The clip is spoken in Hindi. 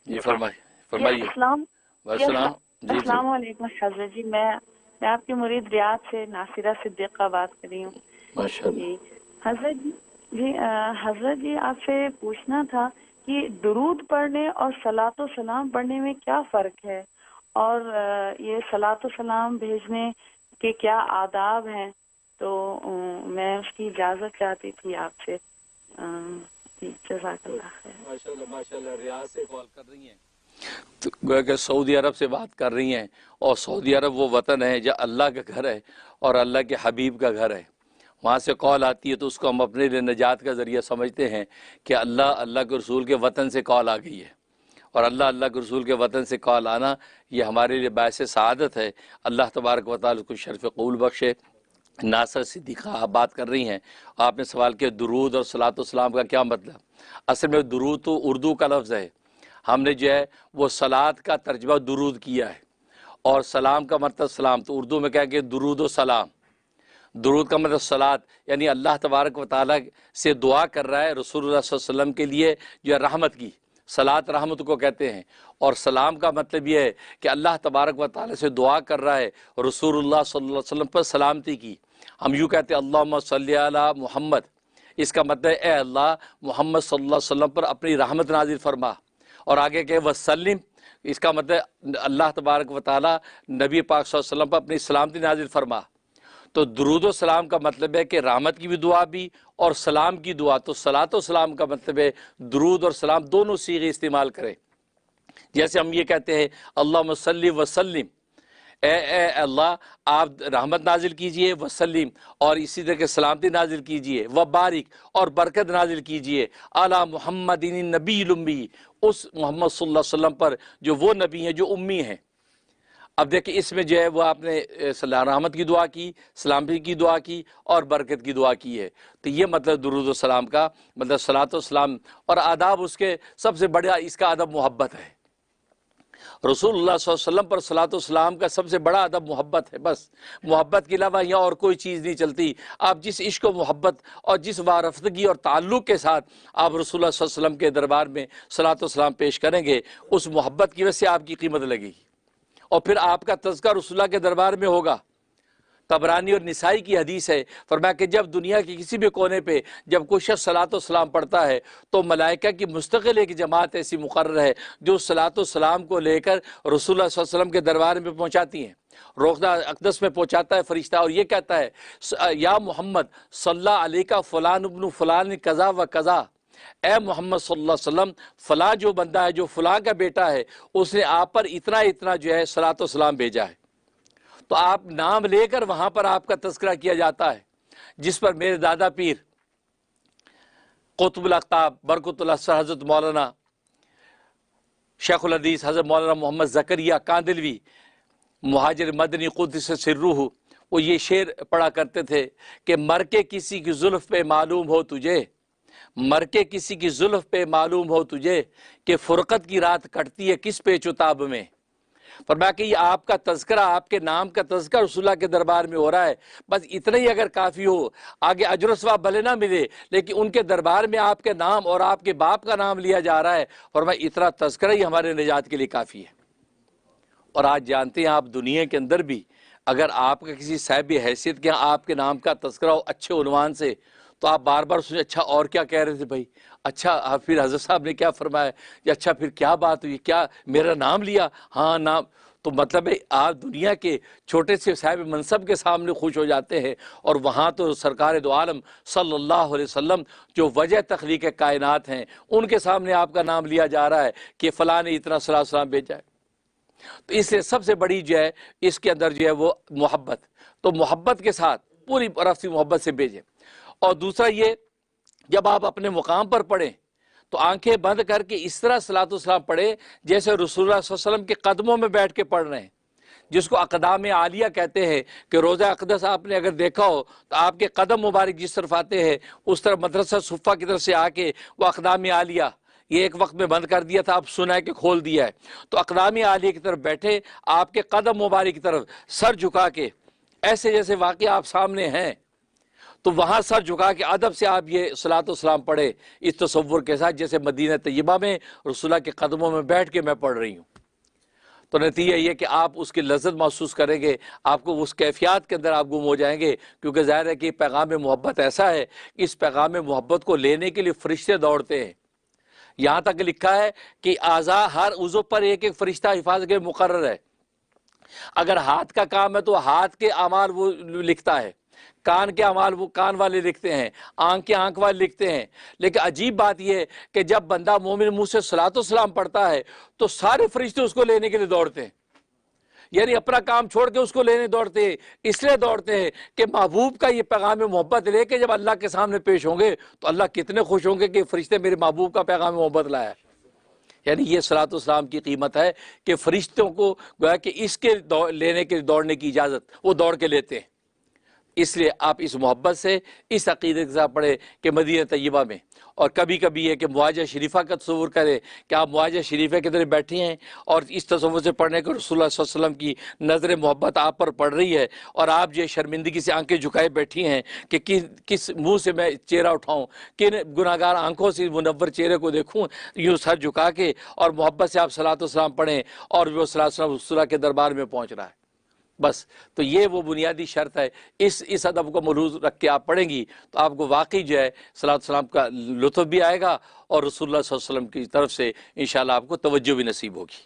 जी फरमाइए ये फरमाइए। अस्सलाम ये वस्सलाम। जी जी अस्सलाम वालेकुम हज़रत जी। मैं आपकी मुरीद रियाद से नासिरा सिद्दीक़ा बात कर रही हूँ। माशाल्लाह। जी हज़रत जी। जी हज़रत जी आपसे पूछना था कि दुरूद पढ़ने और सलातो सलाम पढ़ने में क्या फ़र्क है, और ये सलातो सलाम भेजने के क्या आदाब हैं। तो मैं उसकी इजाज़त चाहती थी आपसे। जी जज़ाकल्लाह खैर। माशाल्लाह माशाल्लाह। रियाद से कॉल कर रही हैं तो गोया कि सऊदी अरब से बात कर रही हैं, और सऊदी अरब वो वतन है जहाँ अल्लाह का घर है और अल्लाह के हबीब का घर है। वहाँ से कॉल आती है तो उसको हम अपने लिए निजात का ज़रिया समझते हैं कि अल्लाह अल्लाह के रसूल के वतन से कॉल आ गई है, और अल्लाह अल्लाह के रसूल के वतन से कॉल आना ये हमारे लिए बायस सआदत है। अल्लाह तबारक व तआला उसको शर्फ़ कबूल बख्शे। नासर सिद्दीक़ा आप बात कर रही हैं, आपने सवाल किया दुरूद और सलातो सलाम का क्या मतलब। असल में दुरूद तो उर्दू का लफ्ज़ है, हमने जो है वो सलात का तर्जमा दुरूद किया है, और सलाम का मतलब सलाम, तो उर्दू में क्या कि दुरूद व सलाम। दुरूद का मतलब सलात, यानी अल्लाह तबारक व तआला से दुआ कर रहा है रसूलुल्लाह सल्लल्लाहु अलैहि वसल्लम के लिए जो है रहमत की, सलात रहमत को कहते हैं। और सलाम का मतलब ये है कि अल्लाह तबारक व तआला से दुआ कर रहा है रसूलुल्लाह सल्लल्लाहु अलैहि वसल्लम पर सलामती की। हम यूँ कहते हैं अल्लाहुम्मा सल्ली अला मुहम्मद, इसका मतलब ए अल्लाह मोहम्मद सल्लल्लाहु अलैहि वसल्लम पर अपनी रहमत नाजिल फरमा। और आगे के वसल्लिम, इसका मतलब अल्लाह तबारक व तआला नबी पाक सल्लल्लाहु अलैहि वसल्लम पर अपनी सलामती नाजिल फरमा। तो दुरूद व सलाम का मतलब है कि रहमत की भी दुआ भी और सलाम की दुआ। तो सलात व सलाम का मतलब है दुरूद और सलाम दोनों सीगे इस्तेमाल करें। जैसे हम ये कहते हैं अल्लाहुम्मा सल्ली वसल्लिम, ए अल्लाह आप रहमत नाजिल कीजिए, वसल्लिम और इसी तरह के सलामती नाजिल कीजिए, व बारिक और बरकत नाजिल कीजिए अला मुहम्मदिन नबी उम्मी, उस मोहम्मद सल्लल्लाहु अलैहि वसल्लम पर जो वो नबी हैं जो उम्मी हैं। अब देखिए इसमें जो है वो आपने रहमत की दुआ की, सलामती की दुआ की और बरकत की दुआ की है। तो ये मतलब दुरूद व सलाम का मतलब सलातो सलाम। और आदाब उसके सबसे बड़ा इसका अदब मोहब्बत है। रसूलुल्लाह सल्लल्लाहु अलैहि वसल्लम पर सलातो सलाम का सबसे बड़ा अदब मोहब्बत है। बस मोहब्बत के अलावा यहाँ और कोई चीज़ नहीं चलती। आप जिस इश्क व मोहब्बत और जिस वारफ्तगी और ताल्लुक़ के साथ आप रसूलुल्लाह सल्लल्लाहु अलैहि वसल्लम के दरबार में सलातो सलाम पेश करेंगे, उस मोहब्बत की वजह से आपकी कीमत लगेगी, और फिर आपका तज़किरा रसूलुल्लाह के दरबार में होगा। तबरानी और निसाई की हदीस है, फरमाया कि जब दुनिया के किसी भी कोने पे जब कोई शख्स सलातो सलाम पढ़ता है तो मलाइका की मुस्तकिल एक जमात ऐसी मुकर्रर है जो सलातो सलाम को लेकर रसूलुल्लाह सल्लल्लाहु अलैहि वसल्लम के दरबार में पहुंचाती हैं। रोज़ा अक़दस में पहुंचाता है फरिश्ता और ये कहता है या मोहम्मद सल्ला अलैका फ़लान इब्नु फ़लान कज़ा व कज़ा, ए मोहम्मद सल्लल्लाहु अलैहि वसल्लम फ़लाँ जो बंदा है जो फ़लाँ का बेटा है उसने आप पर इतना इतना जो है सलातो सलाम भेजा है। तो आप नाम लेकर वहां पर आपका तज़किरा किया जाता है, जिस पर मेरे दादा पीर कुतुबुल अख्ताब बरकतुल असर हज़रत मौलाना शेखुल हदीस हज़रत मौलाना मोहम्मद ज़करिया कांदिलवी मुहाजिर मदनी कुद्दस सिर्रुहु, वो ये शेर पढ़ा करते थे कि मर के किसी की जुल्फ़ पे मालूम हो तुझे, मर के किसी की जुल्फ़ पे मालूम हो तुझे कि फ़ुरक़त की रात कटती है किस पेचोताब में। फरमाया कि आपका तज़किरा, आपके नाम का तज़किरा रसूलुल्लाह के दरबार में हो रहा है, बस इतना ही अगर काफ़ी हो, आगे अजर सवाब भले ना मिले लेकिन उनके दरबार में आपके नाम और आपके बाप का नाम लिया जा रहा है, फरमाया इतना तज़किरा ही हमारे निजात के लिए काफ़ी है। और आज जानते हैं आप दुनिया के अंदर भी अगर आपका किसी साहिब हैसियत के यहाँ आपके नाम का तज़किरा हो अच्छे उन्वान से, तो आप बार बार सोचें अच्छा और क्या कह रहे थे भाई, अच्छा फिर हज़रत साहब ने क्या फरमाया, अच्छा फिर क्या बात हुई, क्या मेरा नाम लिया, हाँ नाम। तो मतलब है आप दुनिया के छोटे से साहिब मनसब के सामने खुश हो जाते हैं, और वहाँ तो सरकार दो आलम सल्लल्लाहु अलैहि वसल्लम जो वजह तख्लीक कायनात हैं उनके सामने आपका नाम लिया जा रहा है कि फ़लाँ ने इतना सलाम सलाम भेजा है। तो इसलिए सबसे बड़ी जो है इसके अंदर जो है वो मोहब्बत, तो मोहब्बत के साथ पूरी तरफ से मोहब्बत से भेजें। और दूसरा ये, जब आप अपने मुकाम पर पढ़ें तो आंखें बंद करके इस तरह सलातो सलाम पढ़े जैसे रसूलुल्लाह सल्लल्लाहु अलैहि वसल्लम के कदमों में बैठ के पढ़ रहे हैं, जिसको अक़दाम आलिया कहते हैं कि रोज़ा अक़दस आपने अगर देखा हो तो आपके कदम मुबारक जिस तरफ आते हैं उस तरफ मदरसा सुफ़ा की तरफ से आके वो अक़दाम आलिया, ये एक वक्त में बंद कर दिया था, अब सुना है कि खोल दिया है, तो अक़दाम आलिया की तरफ बैठे आपके कदम मुबारक की तरफ सर झुका के ऐसे जैसे वाकई आप सामने हैं। तो वहाँ सर झुका के अदब से आप ये सलात व सलाम पढ़े, इस तसव्वुर के साथ जैसे मदीना तैयबा में रसूलुल्लाह के कदमों में बैठ के मैं पढ़ रही हूँ। तो नतीजा ये कि आप उसकी लज्जत महसूस करेंगे, आपको उस कैफियत के अंदर आप गुम हो जाएंगे, क्योंकि ज़ाहिर है कि पैगाम मोहब्बत ऐसा है कि इस पैगाम मोहब्बत को लेने के लिए फरिश्ते दौड़ते हैं। यहाँ तक लिखा है कि आज़ा हर उज़ु पर एक एक फरिश्ता हिफाजत के मुकर्रर है। अगर हाथ का काम है तो हाथ के अमाल वो लिखता है, कान के अमाल वो कान वाले लिखते हैं, आंख के आंख वाले लिखते हैं। लेकिन अजीब बात यह है कि जब बंदा मोमिन मुंह से सलातो सलाम पढ़ता है तो सारे फरिश्ते उसको लेने के लिए दौड़ते हैं, यानी अपना काम छोड़ के उसको लेने दौड़ते हैं। इसलिए दौड़ते हैं कि महबूब का ये पैगाम मोहब्बत लेके जब अल्लाह के सामने पेश होंगे तो अल्लाह कितने खुश होंगे कि फरिश्ते मेरे महबूब का पैगाम मोहब्बत लाया। यानी ये सलातो सलाम की कीमत है कि फरिश्तों को गोया कि इसके लेने के दौड़ने की इजाज़त वो दौड़ के लेते हैं। इसलिए आप इस मोहब्बत से, इस अक़ीदे के साथ पढ़े कि मदीना तैयबा में, और कभी कभी ये कि मुआजा शरीफा का तसव्वुर करें कि आप मुआजा शरीफा की तरह बैठी हैं और इस तसव्वुर से पढ़ने को रसूलुल्लाह सल्लल्लाहु अलैहि वसल्लम की नज़र मोहब्बत आप पर पड़ रही है और आप जो शर्मिंदगी से आंखें झुकाए बैठी हैं कि किस मुंह से मैं चेहरा उठाऊं, किन गुनाहगार आंखों से मुनव्वर चेहरे को देखूं, यूँ सर झुका के और मोहब्बत से आप सलातो सलाम पढ़ें और वो सलातो सलाम रसूलुल्लाह के दरबार में पहुँच रहा है। बस तो ये वो बुनियादी शर्त है। इस अदब को मलूज़ रख के आप पढ़ेंगी तो आपको वाकई जो है सलात सलाम का लुत्फ़ भी आएगा और रसूलुल्लाह सल्लल्लाहु अलैहि वसल्लम की तरफ से इंशाअल्लाह आपको तवज्जो भी नसीब होगी।